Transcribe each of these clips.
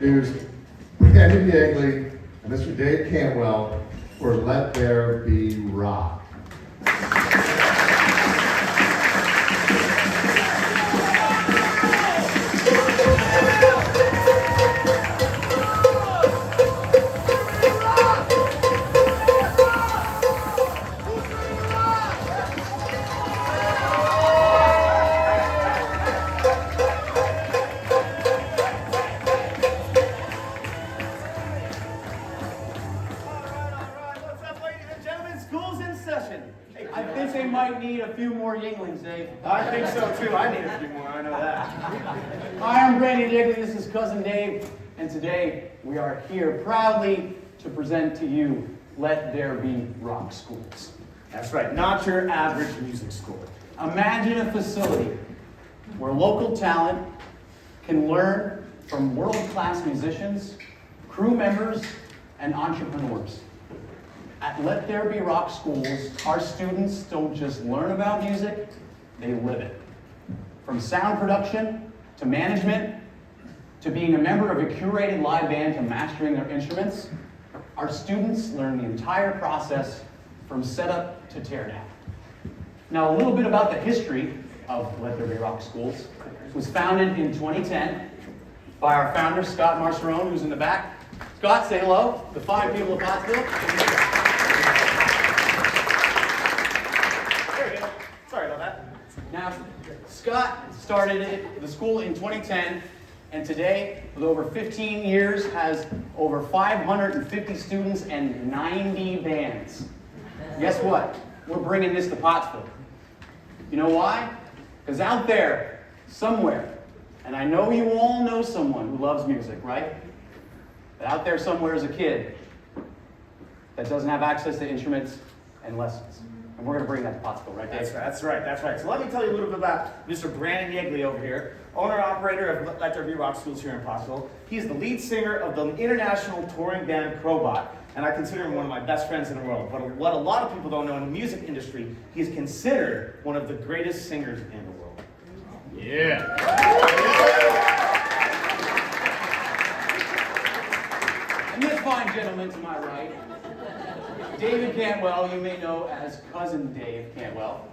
Introduce Brandon Yeagley and Mr. Dave Cantwell for Let There Be Rock. I think they might need a few more Yinglings, Dave. I think so too. I need a few more. I know that. Hi, I'm Brandon Yeagley. This is Cousin Dave. And today we are here proudly to present to you Let There Be Rock Schools. That's right. Not your average music school. Imagine a facility where local talent can learn from world-class musicians, crew members, and entrepreneurs. At Let There Be Rock Schools, our students don't just learn about music, they live it. From sound production, to management, to being a member of a curated live band, to mastering their instruments, our students learn the entire process from setup to teardown. Now, a little bit about the history of Let There Be Rock Schools. It was founded in 2010 by our founder, Scott Marcerone, who's in the back. Scott, say hello. The fine people of Pottsville. Sorry about that. Now, Scott started the school in 2010, and today, with over 15 years, has over 550 students and 90 bands. Guess what? We're bringing this to Pottsville. You know why? Because out there, somewhere, and I know you all know someone who loves music, right? But out there somewhere is a kid that doesn't have access to instruments and lessons. And we're going to bring that to Pottsville, right, Dave? That's right. So let me tell you a little bit about Mr. Brandon Yeagley over here, owner-operator of Let There Be Rock Schools here in Pottsville. He's the lead singer of the international touring band Crowbot, and I consider him one of my best friends in the world. But what a lot of people don't know in the music industry, he's considered one of the greatest singers in the world. Yeah. And this fine gentleman to my right, David Cantwell, you may know as Cousin Dave Cantwell.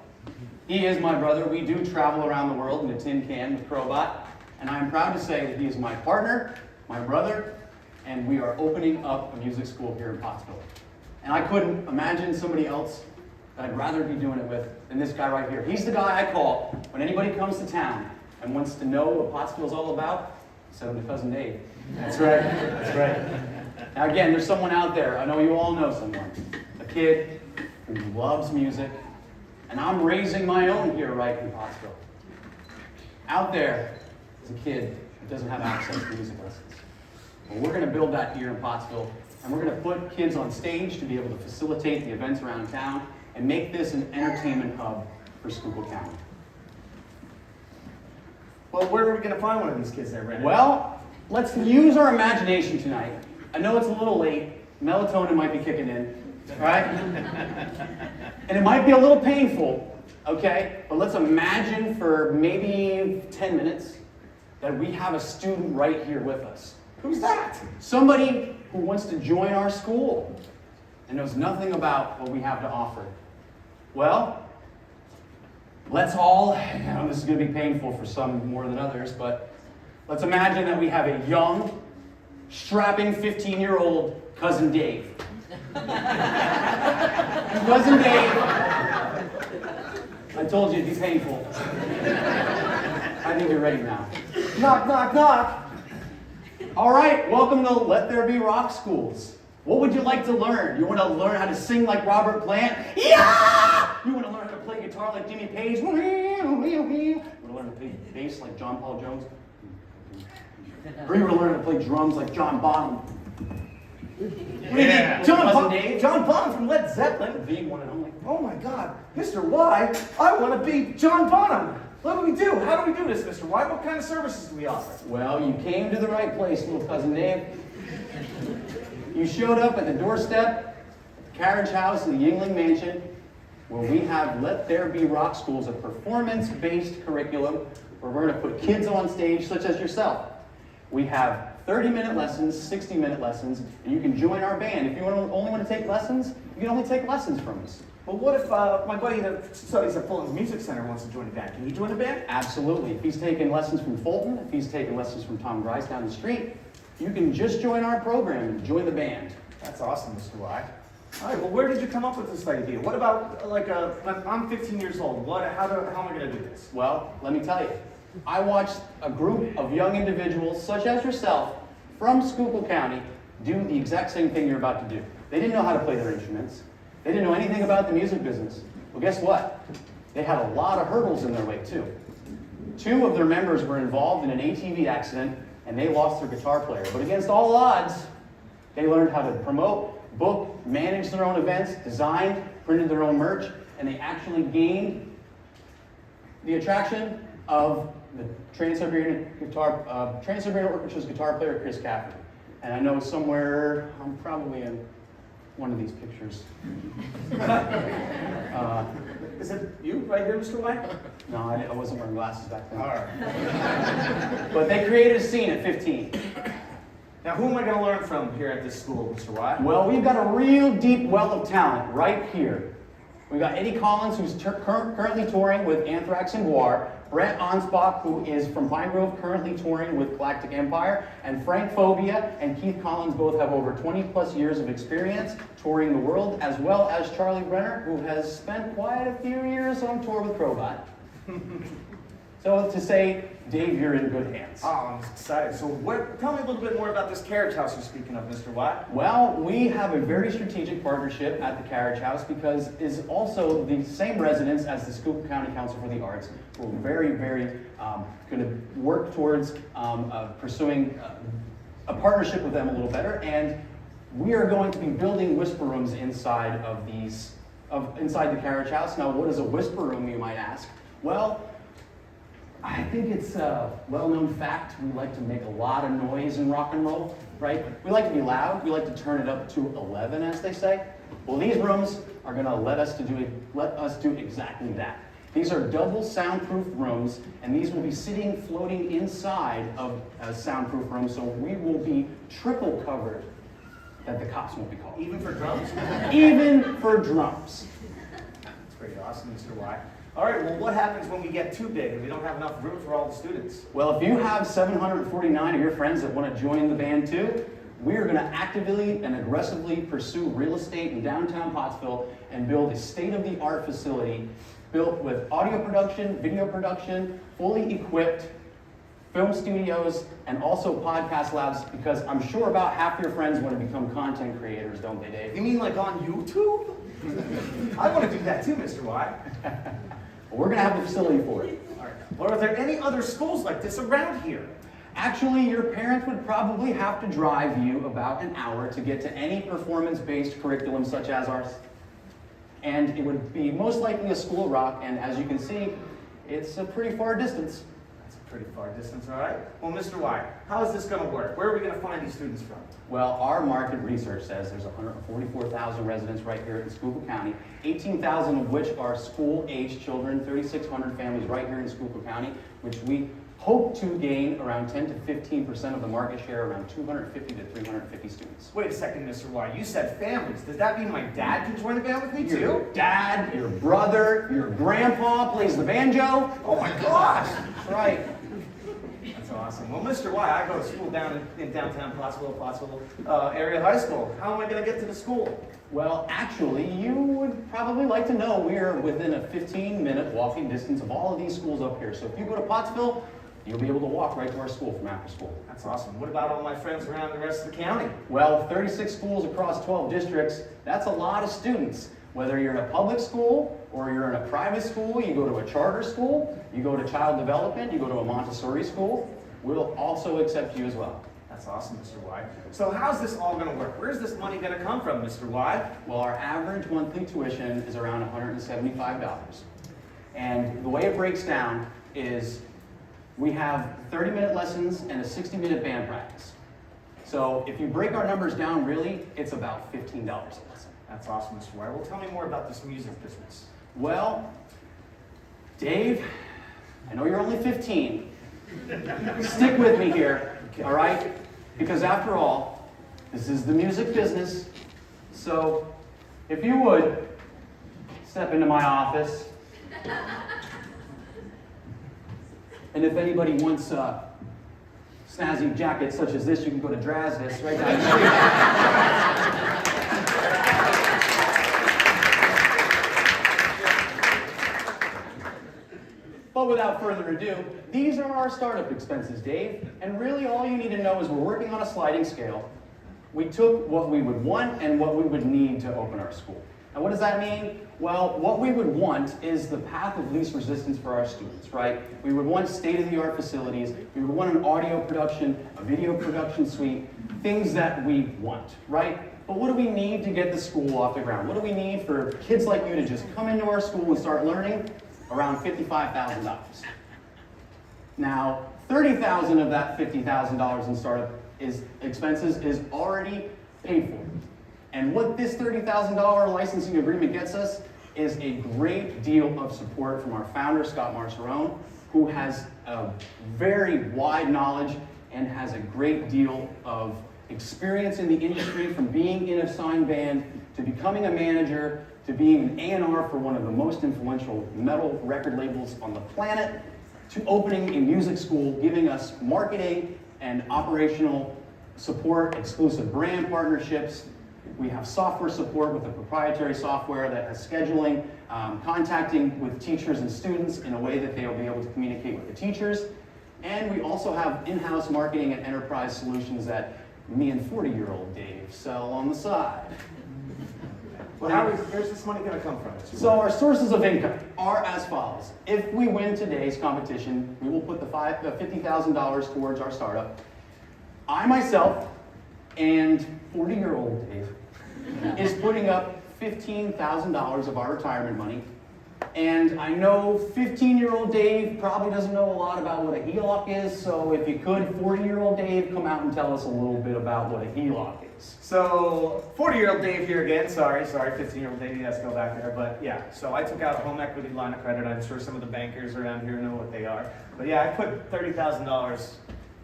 He is my brother. We do travel around the world in a tin can with Crowbot, and I'm proud to say that he is my partner, my brother, and we are opening up a music school here in Pottsville. And I couldn't imagine somebody else that I'd rather be doing it with than this guy right here. He's the guy I call when anybody comes to town and wants to know what Pottsville's all about. Send him to Cousin Dave. That's right. Now again, there's someone out there, I know you all know someone, a kid who loves music, and I'm raising my own here right in Pottsville. Out there is a kid who doesn't have access to music lessons. Well, we're going to build that here in Pottsville, and we're going to put kids on stage to be able to facilitate the events around town and make this an entertainment hub for Schuylkill County. Well, where are we going to find one of these kids there, Brandon? Well, let's use our imagination tonight. I know it's a little late. Melatonin might be kicking in, right? And it might be a little painful, okay? But let's imagine for maybe 10 minutes that we have a student right here with us. Who's that? Somebody who wants to join our school and knows nothing about what we have to offer. Well, let's all, this is going to be painful for some more than others, but let's imagine that we have a young, strapping 15-year-old Cousin Dave. Cousin Dave, I told you it'd be painful. I think you're ready now. Knock, knock, knock. All right, welcome to Let There Be Rock Schools. What would you like to learn? You want to learn how to sing like Robert Plant? Yeah! You want to learn how to play guitar like Jimmy Page? You want to learn to play bass like John Paul Jones? Or you want to learn how to play drums like John Bonham? Yeah. John Bonham from Led Zeppelin. The one and only. Oh my God, Mr. Y, I want to be John Bonham. What do we do? How do we do this, Mr. Y? What kind of services do we offer? Well, you came to the right place, little Cousin Dave. You showed up at the doorstep, carriage house in the Yingling Mansion, where we have Let There Be Rock Schools, a performance-based curriculum where we're going to put kids on stage such as yourself. We have 30-minute lessons, 60-minute lessons, and you can join our band. If you only want to take lessons, you can only take lessons from us. Well, what if my buddy that studies at Fulton's Music Center wants to join a band? Can he join a band? Absolutely. If he's taking lessons from Fulton, if he's taking lessons from Tom Grice down the street, you can just join our program and join the band. That's awesome, Mr. Y. All right, well, where did you come up with this idea? What about, I'm 15 years old. How am I going to do this? Well, let me tell you. I watched a group of young individuals, such as yourself, from Schuylkill County, do the exact same thing you're about to do. They didn't know how to play their instruments. They didn't know anything about the music business. Well, guess what? They had a lot of hurdles in their way, too. 2 of their members were involved in an ATV accident, and they lost their guitar player. But against all odds, they learned how to promote, book, manage their own events, designed, printed their own merch, and they actually gained the attraction of the Trans-Siberian Orchestra's guitar player, Chris Cafferty. And I know somewhere, I'm probably in one of these pictures. Is it you right here, Mr. Y? No, I wasn't wearing glasses back then. All right. But they created a scene at 15. Now, who am I going to learn from here at this school, Mr. Y? Well, we've got a real deep well of talent right here. We've got Eddie Collins, who's currently touring with Anthrax and Guar, Brett Ansbach, who is from Pine Grove, currently touring with Galactic Empire, and Frank Phobia and Keith Collins both have over 20+ years of experience touring the world, as well as Charlie Brenner, who has spent quite a few years on tour with Crowbot. So to say, Dave, you're in good hands. Oh, I'm excited. So tell me a little bit more about this carriage house you're speaking of, Mr. Y. Well, we have a very strategic partnership at the Carriage House because it's also the same residents as the Schuylkill County Council for the Arts. We're very, very going to work towards pursuing a partnership with them a little better, and we are going to be building whisper rooms inside of inside the Carriage House. Now, what is a whisper room, you might ask? Well, I think it's a well-known fact. We like to make a lot of noise in rock and roll, right? We like to be loud. We like to turn it up to 11, as they say. Well, these rooms are going to let us do exactly that. These are double soundproof rooms, and these will be floating inside of a soundproof room, so we will be triple covered that the cops won't be called. Even for drums? Even for drums. That's pretty awesome, Mr. Y. All right, well, what happens when we get too big and we don't have enough room for all the students? Well, if you have 749 of your friends that want to join the band too, we are going to actively and aggressively pursue real estate in downtown Pottsville and build a state-of-the-art facility built with audio production, video production, fully equipped film studios, and also podcast labs, because I'm sure about half your friends want to become content creators, don't they, Dave? You mean like on YouTube? I want to do that too, Mr. Y. We're going to have the facility for it. All right. Well, are there any other schools like this around here? Actually, your parents would probably have to drive you about an hour to get to any performance-based curriculum such as ours. And it would be most likely a school of rock, and as you can see, it's a pretty far distance. That's a pretty far distance, all right. Well, Mr. Y, how is this going to work? Where are we going to find these students from? Well, our market research says there's 144,000 residents right here in Schuylkill County, 18,000 of which are school-aged children, 3,600 families right here in Schuylkill County, which we hope to gain around 10 to 15% of the market share, around 250 to 350 students. Wait a second, Mr. Y. You said families. Does that mean my dad can join the band with me too? Your dad, your brother, your grandpa plays the banjo. Oh my gosh! That's right. That's awesome. Well, Mr. Y, I go to school down in downtown Pottsville area high school. How am I going to get to the school? Well, actually, you would probably like to know we're within a 15-minute walking distance of all of these schools up here. So if you go to Pottsville, you'll be able to walk right to our school from after school. That's awesome. What about all my friends around the rest of the county? Well, 36 schools across 12 districts, that's a lot of students. Whether you're in a public school or you're in a private school, you go to a charter school, you go to child development, you go to a Montessori school, we'll also accept you as well. That's awesome, Mr. Y. So how's this all going to work? Where's this money going to come from, Mr. Y? Well, our average monthly tuition is around $175. And the way it breaks down is we have 30-minute lessons and a 60-minute band practice. So if you break our numbers down, really, it's about $15 a lesson. That's awesome, Mr. Y. Well, tell me more about this music business. Well, Dave, I know you're only 15. Stick with me here, all right? Because after all, this is the music business. So if you would, step into my office. And if anybody wants a snazzy jacket such as this, you can go to Drasdis right down the street. But without further ado, these are our startup expenses, Dave. And really all you need to know is we're working on a sliding scale. We took what we would want and what we would need to open our school. And what does that mean? Well, what we would want is the path of least resistance for our students, right? We would want state-of-the-art facilities. We would want an audio production, a video production suite, things that we want, right? But what do we need to get the school off the ground? What do we need for kids like you to just come into our school and start learning? Around $55,000. Now, $30,000 of that $50,000 in startup expenses is already paid for. And what this $30,000 licensing agreement gets us is a great deal of support from our founder, Scott Marcerone, who has a very wide knowledge and has a great deal of experience in the industry, from being in a signed band to becoming a manager to being an A&R for one of the most influential metal record labels on the planet, to opening a music school, giving us marketing and operational support, exclusive brand partnerships. We have software support with a proprietary software that has scheduling, contacting with teachers and students in a way that they will be able to communicate with the teachers. And we also have in-house marketing and enterprise solutions that me and 40-year-old Dave sell on the side. Well, where's this money going to come from? So our sources of income are as follows. If we win today's competition, we will put the $50,000 towards our startup. I myself and 40-year-old Dave is putting up $15,000 of our retirement money. And I know 15-year-old Dave probably doesn't know a lot about what a HELOC is, so if you could, 40-year-old Dave, come out and tell us a little bit about what a HELOC is. So, 40-year-old Dave here again. Sorry, 15-year-old Dave, he has to go back there. But yeah, so I took out a home equity line of credit. I'm sure some of the bankers around here know what they are. But yeah, I put $30,000.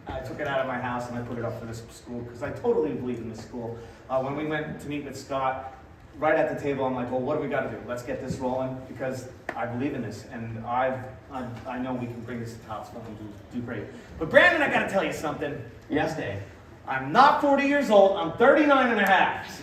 I took it out of my house and I put it up for this school because I totally believe in this school. When we went to meet with Scott, right at the table, I'm like, well, what do we got to do? Let's get this rolling because I believe in this, and I know we can bring this to POTTSVILLE and do great. But Brandon, I got to tell you something. Yes, Dave. I'm not 40 years old. I'm 39 and a half.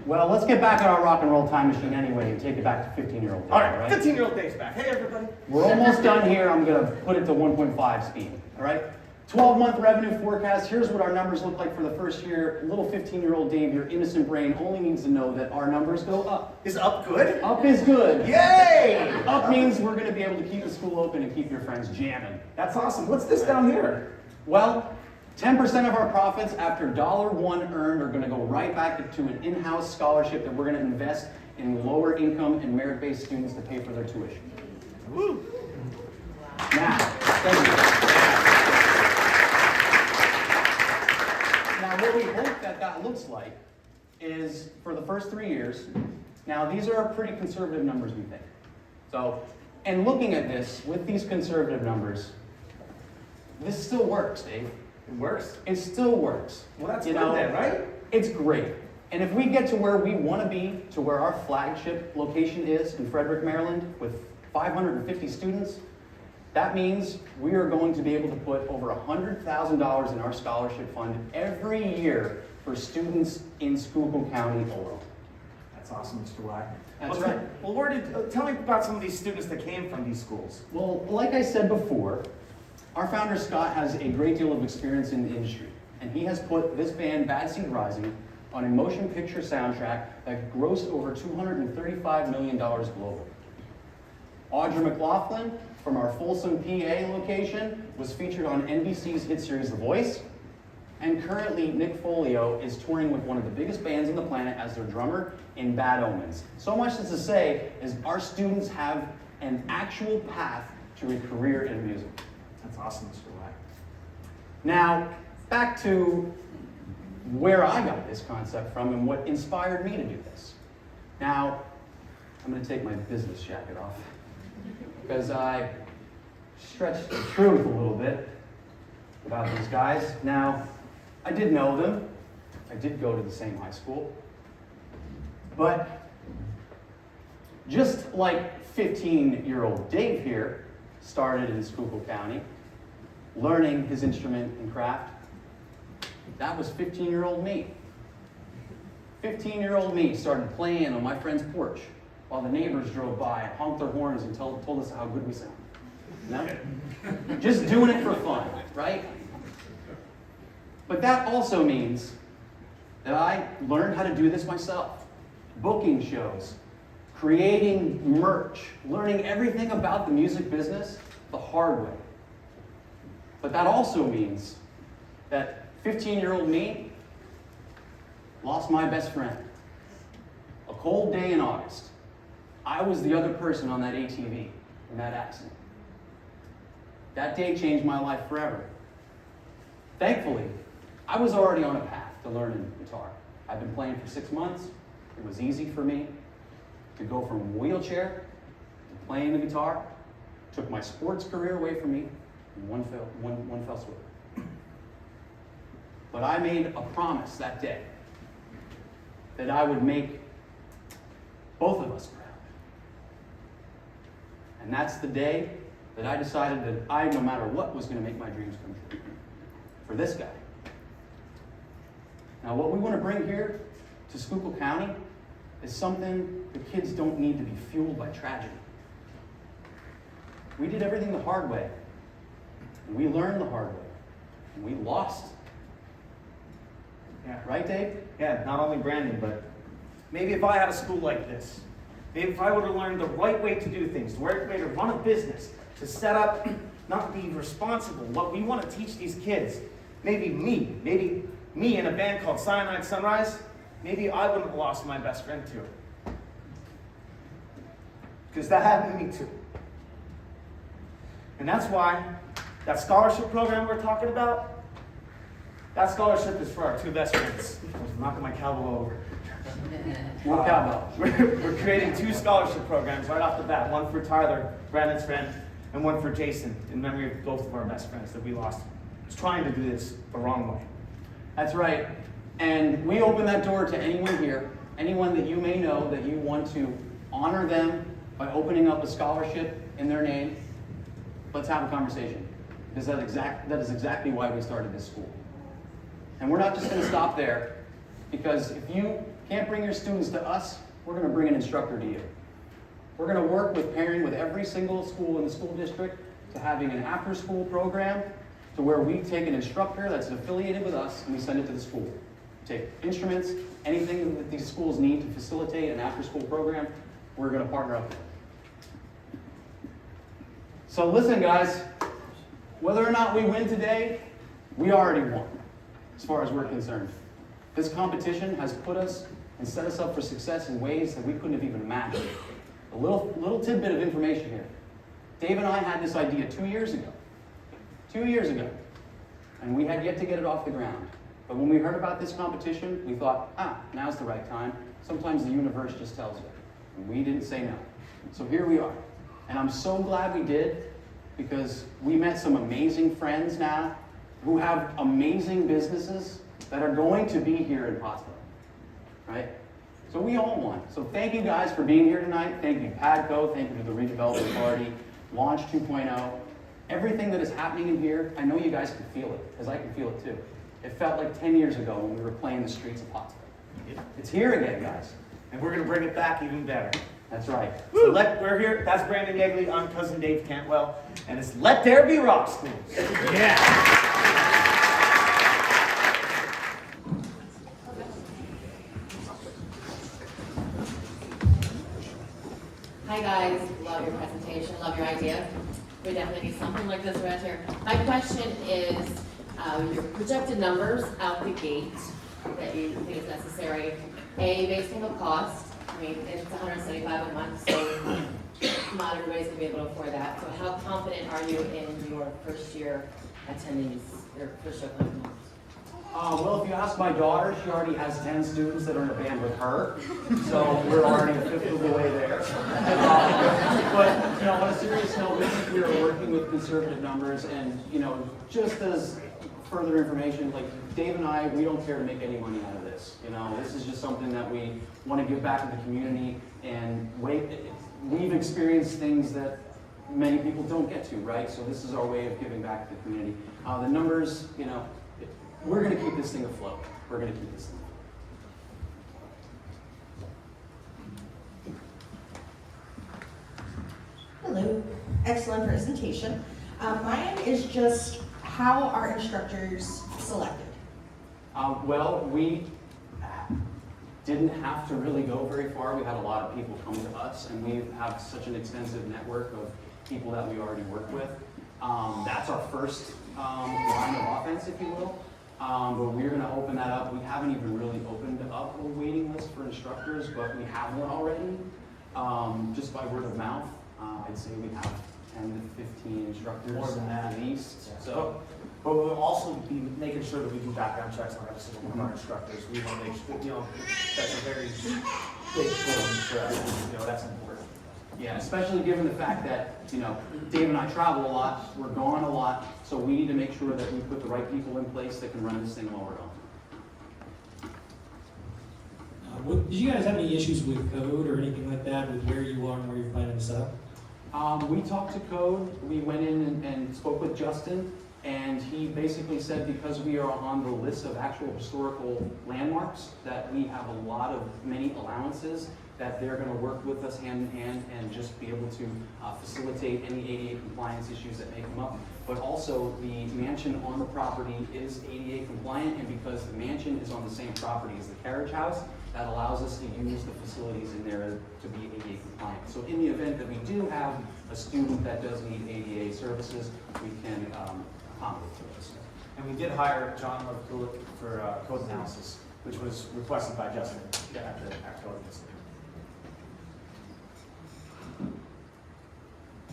Well, let's get back on our rock and roll time machine anyway and take it back to 15-year-old Dave. All right, 15-year-old Dave's back. Hey, everybody. We're almost done here. I'm going to put it to 1.5 speed. All right. 12-month revenue forecast. Here's what our numbers look like for the first year. Little 15-year-old Dave, your innocent brain, only needs to know that our numbers go up. Is up good? Up is good. Yay! Up means we're going to be able to keep the school open and keep your friends jamming. That's awesome. What's this down here? Well, 10% of our profits after $1 earned are going to go right back to an in-house scholarship that we're going to invest in lower income and merit-based students to pay for their tuition. Woo! Now, thank you. Now, what we hope that looks like is for the first 3 years. Now, these are pretty conservative numbers, we think. So, and looking at this with these conservative numbers, this still works, Dave. It works? It still works. Well, that's good then, right? It's great. And if we get to where we want to be, to where our flagship location is in Frederick, Maryland, with 550 students, that means we are going to be able to put over $100,000 in our scholarship fund every year for students in Schuylkill County alone. That's awesome, Mr. Y. That's right. Well, tell me about some of these students that came from these schools. Well, like I said before, our founder Scott has a great deal of experience in the industry, and he has put this band, Bad Seed Rising, on a motion picture soundtrack that grossed over $235 million globally. Audra McLaughlin, from our Folsom, PA location, was featured on NBC's hit series The Voice. And currently, Nick Folio is touring with one of the biggest bands on the planet as their drummer in Bad Omens. So much as to say is our students have an actual path to a career in music. That's awesome, Mr. Y. Now, back to where I got this concept from and what inspired me to do this. Now, I'm going to take my business jacket off because I stretched the truth a little bit about these guys. Now, I did know them. I did go to the same high school. But just like 15-year-old Dave here started in Schuylkill County, learning his instrument and craft, that was 15-year-old me. 15-year-old me started playing on my friend's porch while the neighbors drove by and honked their horns and told us how good we sound. No? Just doing it for fun, right? But that also means that I learned how to do this myself. Booking shows, creating merch, learning everything about the music business the hard way. But that also means that 15-year-old me lost my best friend. A cold day in August. I was the other person on that ATV in that accident. That day changed my life forever. Thankfully, I was already on a path to learning guitar. I've been playing for 6 months. It was easy for me to go from a wheelchair to playing the guitar. Took my sports career away from me in one fell swoop. But I made a promise that day that I would make both of us proud. And that's the day that I decided that I, no matter what, was going to make my dreams come true. For this guy. Now, what we want to bring here to Schuylkill County is something the kids don't need to be fueled by tragedy. We did everything the hard way. And we learned the hard way. And we lost. Yeah. Right, Dave? Yeah, not only Brandon, but maybe if I had a school like this, maybe if I would have learned the right way to do things, the right way to run a business, to set up, not be responsible, what we want to teach these kids, maybe me in a band called Cyanide Sunrise, maybe I wouldn't have lost my best friend too. Because that happened to me too. And that's why that scholarship program we're talking about, that scholarship is for our two best friends. I'm knocking my cowbell over. More cowbell. We're creating 2 scholarship programs right off the bat. One for Tyler, Brandon's friend, and one for Jason, in memory of both of our best friends that we lost. Just trying to do this the wrong way. That's right. And we open that door to anyone here, anyone that you may know that you want to honor them by opening up a scholarship in their name. Let's have a conversation. Because that is exactly why we started this school. And we're not just going to stop there, because if you can't bring your students to us, we're going to bring an instructor to you. We're going to work with pairing with every single school in the school district to having an after-school program to where we take an instructor that's affiliated with us and we send it to the school. Take instruments, anything that these schools need to facilitate an after-school program, we're going to partner up with. So listen, guys, whether or not we win today, we already won, as far as we're concerned. This competition has put us and set us up for success in ways that we couldn't have even imagined. A little tidbit of information here. Dave and I had this idea 2 years ago. 2 years ago. And we had yet to get it off the ground. But when we heard about this competition, we thought, now's the right time. Sometimes the universe just tells you. And we didn't say no. So here we are. And I'm so glad we did, because we met some amazing friends now who have amazing businesses that are going to be here in Pottsville. Right? So we all won. So thank you guys for being here tonight. Thank you, PADCO. Thank you to the Redevelopment Authority, Launch 2.0. Everything that is happening in here, I know you guys can feel it, because I can feel it too. It felt like 10 years ago when we were playing the streets of Pottsville. It's here again, guys. And we're going to bring it back even better. That's right. So we're here. That's Brandon Yegley. I'm cousin Dave Cantwell. And it's Let There Be Rock Schools. Yeah. Hi guys, love your presentation, love your idea. We definitely need something like this around here. My question is, your projected numbers out the gate that you think is necessary. A, based on the cost. I mean, it's $175 a month, so not everybody's gonna be able to afford that. So how confident are you in your first year attendees, your first year coming? Well, if you ask my daughter, she already has 10 students that are in a band with her, so we're already a fifth of the way there. But, on a serious note, we think we are working with conservative numbers, and, just as further information, like Dave and I, we don't care to make any money out of this. You know, this is just something that we want to give back to the community, and we've experienced things that many people don't get to, right? So this is our way of giving back to the community. The numbers, you know, we're going to keep this thing afloat. We're going to keep this thing afloat. Hello, excellent presentation. Mine is just how are instructors selected? Well, we didn't have to really go very far. We had a lot of people come to us, and we have such an extensive network of people that we already work with. That's our first line of offense, if you will. But we're going to open that up. We haven't even really opened up a waiting list for instructors, but we have one already, just by word of mouth. I'd say we have 10 to 15 instructors More than that. at least. Yeah. So, But we'll also be making sure that we do background checks on every single one of our instructors. We want to make sure, you know, that's a very big thing for us. You know, that's important. yeah, especially given the fact that, you know, Dave and I travel a lot, we're gone a lot, so we need to make sure that we put the right people in place that can run this thing while we're gone. Did you guys have any issues with code or anything like that with where you are and where you're planning to set up? We talked to Code, we went in and spoke with Justin, and he basically said because we are on the list of actual historical landmarks, that we have many allowances, that they're going to work with us hand in hand and just be able to facilitate any ADA compliance issues that may come up. But also, the mansion on the property is ADA compliant, and because the mansion is on the same property as the carriage house, that allows us to use the facilities in there to be ADA compliant. So in the event that we do have a student that does need ADA services, we can accommodate for this. And we did hire John Love for code analysis, which was requested by Justin at the code analysis.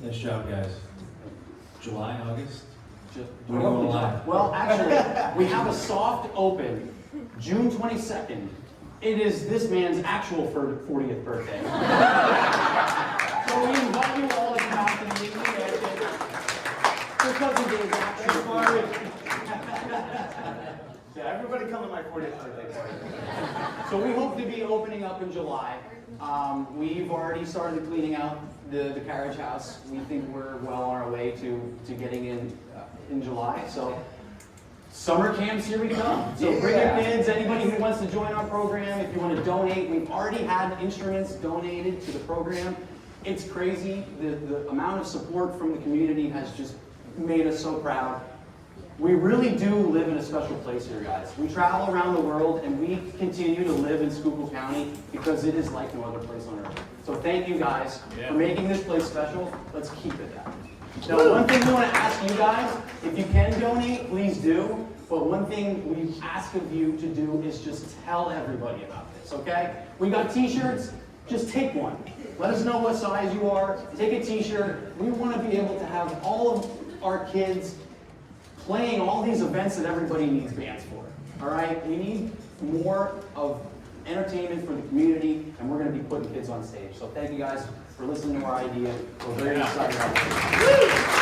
Nice job, guys. July, August? Just- When are you going live? Well, actually, we have a soft open, June 22nd. It is this man's actual 40th birthday. So we invite you all to come out to the evening because of Dave's actual. Yeah, everybody come to my 40th birthday party. So we hope to be opening up in July. We've already started cleaning out the carriage house. We think we're well on our way to getting in July. So summer camps, here we come. So bring your kids, anybody who wants to join our program, if you want to donate. We've already had instruments donated to the program. It's crazy. The amount of support from the community has just made us so proud. We really do live in a special place here, guys. We travel around the world, and we continue to live in Schuylkill County because it is like no other place on earth. So thank you guys for making this place special. Let's keep it that way. Now, one thing we want to ask you guys, if you can donate, please do. But one thing we ask of you to do is just tell everybody about this, okay? We got t-shirts, just take one. Let us know what size you are, take a t-shirt. We want to be able to have all of our kids playing all these events that everybody needs bands for, all right? We need more of entertainment for the community, and we're going to be putting kids on stage. So thank you guys for listening to our idea. We're very excited about it.